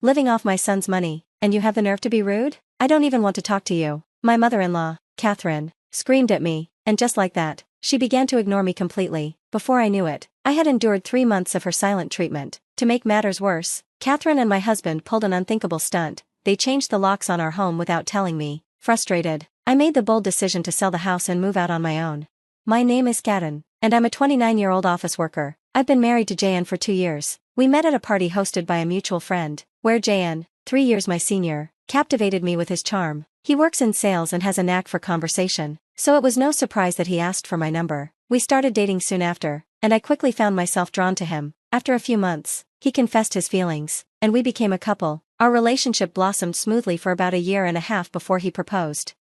living off my son's money, and you have the nerve to be rude? I don't even want to talk to you. My mother-in-law, Catherine, screamed at me, and just like that, she began to ignore me completely. Before I knew it, I had endured 3 months of her silent treatment. To make matters worse, Catherine and my husband pulled an unthinkable stunt. They changed the locks on our home without telling me. Frustrated, I made the bold decision to sell the house and move out on my own. My name is Kaden, and I'm a 29-year-old office worker. I've been married to Jayan for 2 years. We met at a party hosted by a mutual friend, where Jayan, 3 years my senior, captivated me with his charm. He works in sales and has a knack for conversation, so it was no surprise that he asked for my number. We started dating soon after, and I quickly found myself drawn to him. After a few months, he confessed his feelings, and we became a couple. Our relationship blossomed smoothly for about a year and a half before he proposed.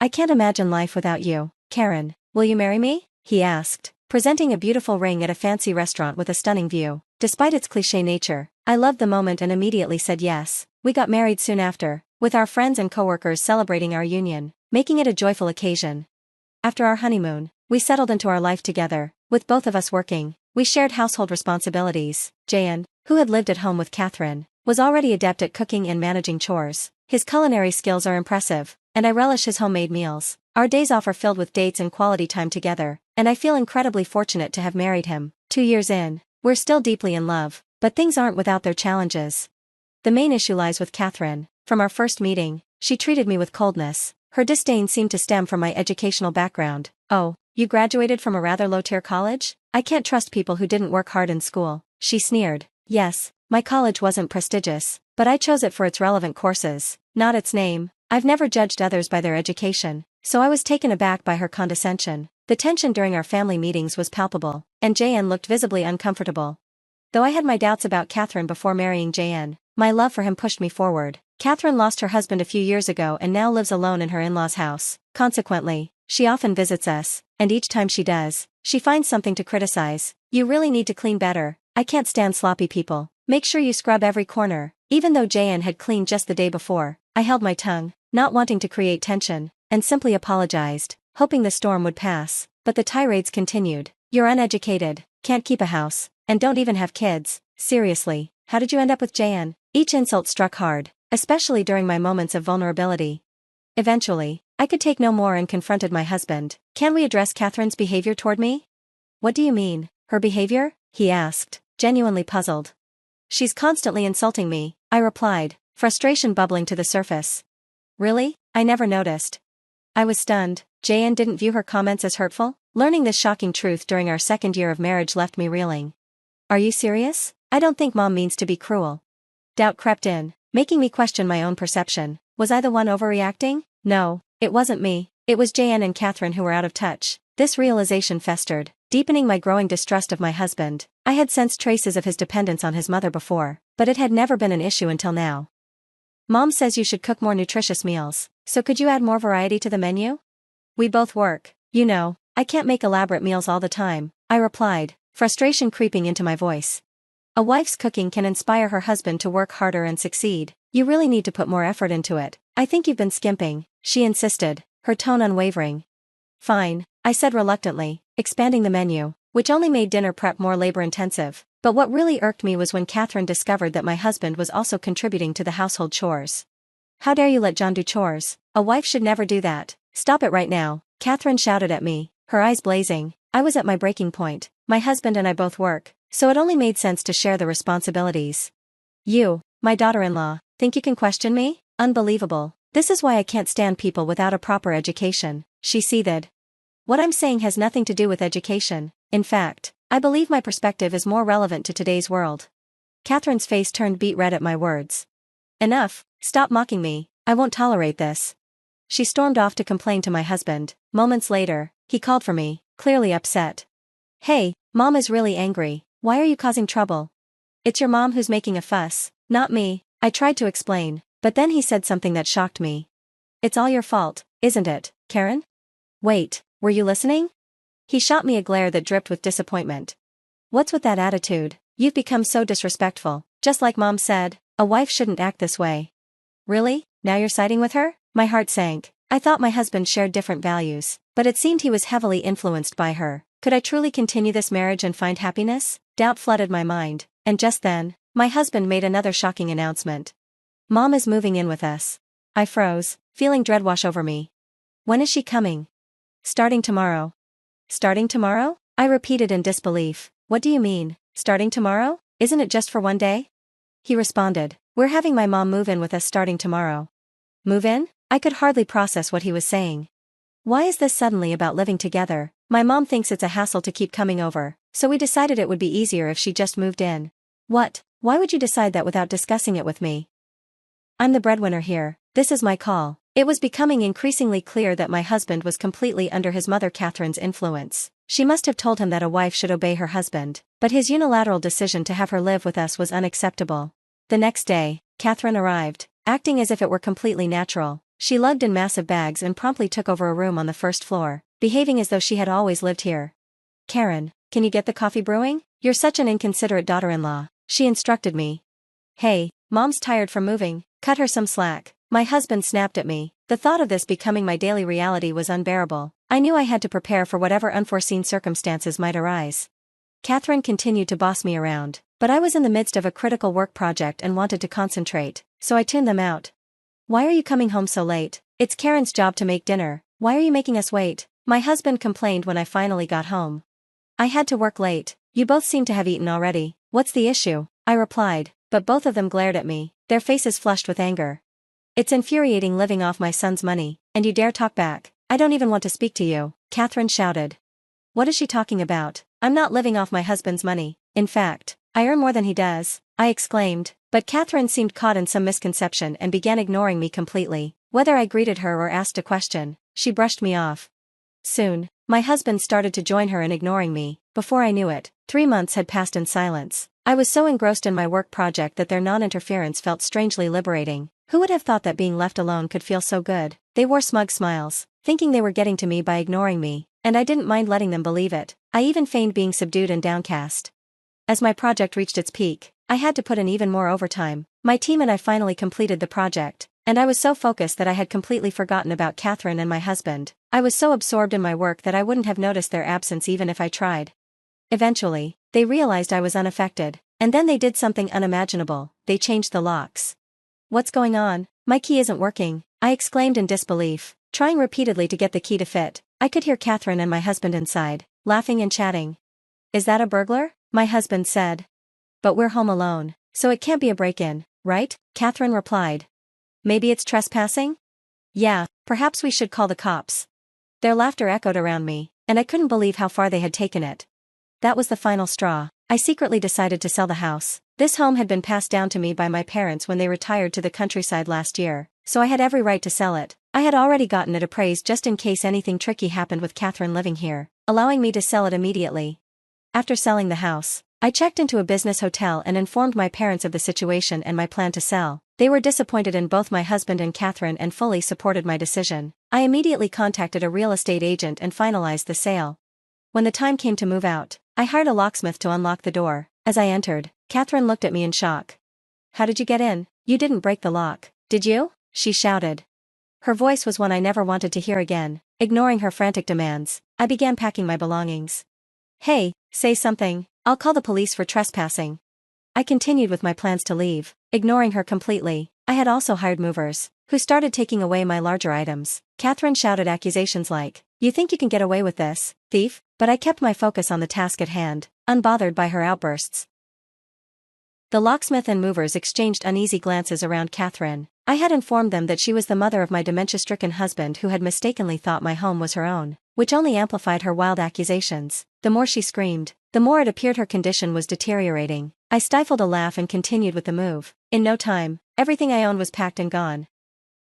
I can't imagine life without you, Karen. Will you marry me? He asked, presenting a beautiful ring at a fancy restaurant with a stunning view. Despite its cliché nature, I loved the moment and immediately said yes. We got married soon after, with our friends and coworkers celebrating our union, making it a joyful occasion. After our honeymoon, we settled into our life together, with both of us working. We shared household responsibilities. Jayan, who had lived at home with Catherine, was already adept at cooking and managing chores. His culinary skills are impressive, and I relish his homemade meals. Our days off are filled with dates and quality time together, and I feel incredibly fortunate to have married him. 2 years in, we're still deeply in love, but things aren't without their challenges. The main issue lies with Catherine. From our first meeting, she treated me with coldness. Her disdain seemed to stem from my educational background. Oh, you graduated from a rather low-tier college? I can't trust people who didn't work hard in school, she sneered. Yes, my college wasn't prestigious, but I chose it for its relevant courses, not its name. I've never judged others by their education, so I was taken aback by her condescension. The tension during our family meetings was palpable, and Jayan looked visibly uncomfortable. Though I had my doubts about Catherine before marrying Jayan, my love for him pushed me forward. Catherine lost her husband a few years ago and now lives alone in her in-laws' house. Consequently, she often visits us, and each time she does, she finds something to criticize. You really need to clean better. I can't stand sloppy people. Make sure you scrub every corner. Even though Jayan had cleaned just the day before, I held my tongue, not wanting to create tension, and simply apologized, hoping the storm would pass. But the tirades continued. You're uneducated, can't keep a house, and don't even have kids. Seriously, how did you end up with Jayan? Each insult struck hard, especially during my moments of vulnerability. Eventually, I could take no more and confronted my husband. Can we address Catherine's behavior toward me? What do you mean, her behavior? He asked, genuinely puzzled. She's constantly insulting me, I replied, frustration bubbling to the surface. Really? I never noticed. I was stunned. Jayan didn't view her comments as hurtful? Learning this shocking truth during our second year of marriage left me reeling. Are you serious? I don't think Mom means to be cruel. Doubt crept in, making me question my own perception. Was I the one overreacting? No, it wasn't me. It was Jayan and Catherine who were out of touch. This realization festered, deepening my growing distrust of my husband. I had sensed traces of his dependence on his mother before, but it had never been an issue until now. Mom says you should cook more nutritious meals, so could you add more variety to the menu? We both work. You know, I can't make elaborate meals all the time, I replied, frustration creeping into my voice. A wife's cooking can inspire her husband to work harder and succeed. You really need to put more effort into it. I think you've been skimping, she insisted, her tone unwavering. Fine, I said reluctantly, expanding the menu, which only made dinner prep more labor-intensive. But what really irked me was when Catherine discovered that my husband was also contributing to the household chores. How dare you let John do chores? A wife should never do that. Stop it right now, Catherine shouted at me, her eyes blazing. I was at my breaking point. My husband and I both work, so it only made sense to share the responsibilities. You, my daughter-in-law, think you can question me? Unbelievable. This is why I can't stand people without a proper education, she seethed. What I'm saying has nothing to do with education. In fact, I believe my perspective is more relevant to today's world. Catherine's face turned beet red at my words. Enough, stop mocking me, I won't tolerate this. She stormed off to complain to my husband. Moments later, he called for me, clearly upset. Hey, Mom is really angry. Why are you causing trouble? It's your mom who's making a fuss, not me, I tried to explain, but then he said something that shocked me. It's all your fault, isn't it, Karen? Wait, were you listening? He shot me a glare that dripped with disappointment. What's with that attitude? You've become so disrespectful. Just like Mom said, a wife shouldn't act this way. Really? Now you're siding with her? My heart sank. I thought my husband shared different values, but it seemed he was heavily influenced by her. Could I truly continue this marriage and find happiness? Doubt flooded my mind, and just then, my husband made another shocking announcement. Mom is moving in with us. I froze, feeling dread wash over me. When is she coming? Starting tomorrow. Starting tomorrow? I repeated in disbelief. What do you mean, starting tomorrow? Isn't it just for one day? He responded, we're having my mom move in with us starting tomorrow. Move in? I could hardly process what he was saying. Why is this suddenly about living together? My mom thinks it's a hassle to keep coming over, so we decided it would be easier if she just moved in. What? Why would you decide that without discussing it with me? I'm the breadwinner here. This is my call. It was becoming increasingly clear that my husband was completely under his mother Catherine's influence. She must have told him that a wife should obey her husband, but his unilateral decision to have her live with us was unacceptable. The next day, Catherine arrived, acting as if it were completely natural. She lugged in massive bags and promptly took over a room on the first floor, behaving as though she had always lived here. Karen, can you get the coffee brewing? You're such an inconsiderate daughter-in-law, she instructed me. Hey, Mom's tired from moving, cut her some slack. My husband snapped at me. The thought of this becoming my daily reality was unbearable. I knew I had to prepare for whatever unforeseen circumstances might arise. Catherine continued to boss me around, but I was in the midst of a critical work project and wanted to concentrate, so I tuned them out. Why are you coming home so late? It's Karen's job to make dinner. Why are you making us wait? My husband complained when I finally got home. I had to work late. You both seem to have eaten already. What's the issue? I replied, but both of them glared at me, their faces flushed with anger. It's infuriating living off my son's money, and you dare talk back. I don't even want to speak to you, Catherine shouted. What is she talking about? I'm not living off my husband's money. In fact, I earn more than he does, I exclaimed, but Catherine seemed caught in some misconception and began ignoring me completely. Whether I greeted her or asked a question, she brushed me off. Soon, my husband started to join her in ignoring me. Before I knew it, 3 months had passed in silence. I was so engrossed in my work project that their non-interference felt strangely liberating. Who would have thought that being left alone could feel so good? They wore smug smiles, thinking they were getting to me by ignoring me, and I didn't mind letting them believe it. I even feigned being subdued and downcast. As my project reached its peak, I had to put in even more overtime. My team and I finally completed the project, and I was so focused that I had completely forgotten about Catherine and my husband. I was so absorbed in my work that I wouldn't have noticed their absence even if I tried. Eventually, they realized I was unaffected, and then they did something unimaginable. They changed the locks. What's going on? My key isn't working, I exclaimed in disbelief, trying repeatedly to get the key to fit. I could hear Catherine and my husband inside, laughing and chatting. Is that a burglar? My husband said. But we're home alone, so it can't be a break-in, right? Catherine replied. Maybe it's trespassing? Yeah, perhaps we should call the cops. Their laughter echoed around me, and I couldn't believe how far they had taken it. That was the final straw. I secretly decided to sell the house. This home had been passed down to me by my parents when they retired to the countryside last year, so I had every right to sell it. I had already gotten it appraised just in case anything tricky happened with Catherine living here, allowing me to sell it immediately. After selling the house, I checked into a business hotel and informed my parents of the situation and my plan to sell. They were disappointed in both my husband and Catherine and fully supported my decision. I immediately contacted a real estate agent and finalized the sale. When the time came to move out, I hired a locksmith to unlock the door. As I entered, Catherine looked at me in shock. How did you get in? You didn't break the lock, did you? She shouted. Her voice was one I never wanted to hear again. Ignoring her frantic demands, I began packing my belongings. Hey, say something, I'll call the police for trespassing. I continued with my plans to leave, ignoring her completely. I had also hired movers, who started taking away my larger items. Catherine shouted accusations like, "You think you can get away with this, thief?" But I kept my focus on the task at hand, unbothered by her outbursts. The locksmith and movers exchanged uneasy glances around Catherine. I had informed them that she was the mother of my dementia-stricken husband who had mistakenly thought my home was her own, which only amplified her wild accusations. The more she screamed, the more it appeared her condition was deteriorating. I stifled a laugh and continued with the move. In no time, everything I owned was packed and gone.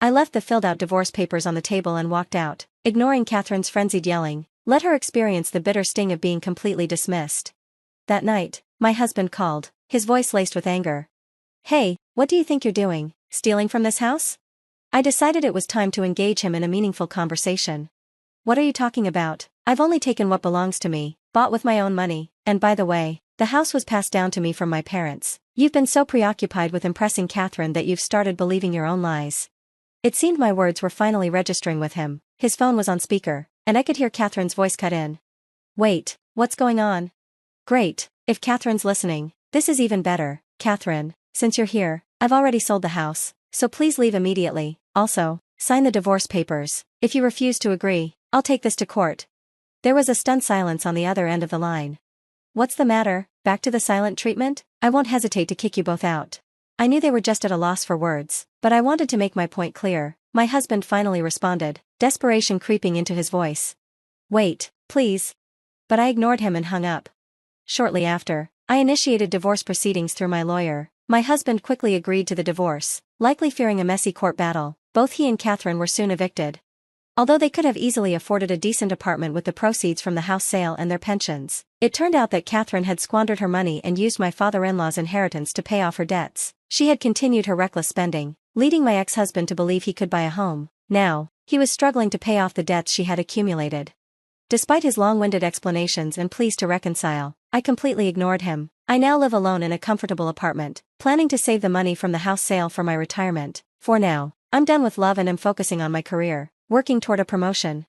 I left the filled-out divorce papers on the table and walked out, ignoring Catherine's frenzied yelling. Let her experience the bitter sting of being completely dismissed. That night, my husband called, his voice laced with anger. Hey, what do you think you're doing, stealing from this house? I decided it was time to engage him in a meaningful conversation. What are you talking about? I've only taken what belongs to me, bought with my own money, and by the way, the house was passed down to me from my parents. You've been so preoccupied with impressing Catherine that you've started believing your own lies. It seemed my words were finally registering with him. His phone was on speaker, and I could hear Catherine's voice cut in. Wait, what's going on? Great, if Catherine's listening, this is even better. Catherine, since you're here, I've already sold the house. so please leave immediately. Also, sign the divorce papers. If you refuse to agree, I'll take this to court." There was a stunned silence on the other end of the line. "What's the matter? Back to the silent treatment? I won't hesitate to kick you both out." I knew they were just at a loss for words, but I wanted to make my point clear. My husband finally responded, desperation creeping into his voice. "Wait, please." But I ignored him and hung up. Shortly after, I initiated divorce proceedings through my lawyer. My husband quickly agreed to the divorce, likely fearing a messy court battle. Both he and Catherine were soon evicted. Although they could have easily afforded a decent apartment with the proceeds from the house sale and their pensions, it turned out that Catherine had squandered her money and used my father-in-law's inheritance to pay off her debts. She had continued her reckless spending, leading my ex-husband to believe he could buy a home. Now, he was struggling to pay off the debts she had accumulated. Despite his long-winded explanations and pleas to reconcile, I completely ignored him. I now live alone in a comfortable apartment, planning to save the money from the house sale for my retirement. For now, I'm done with love and am focusing on my career, working toward a promotion.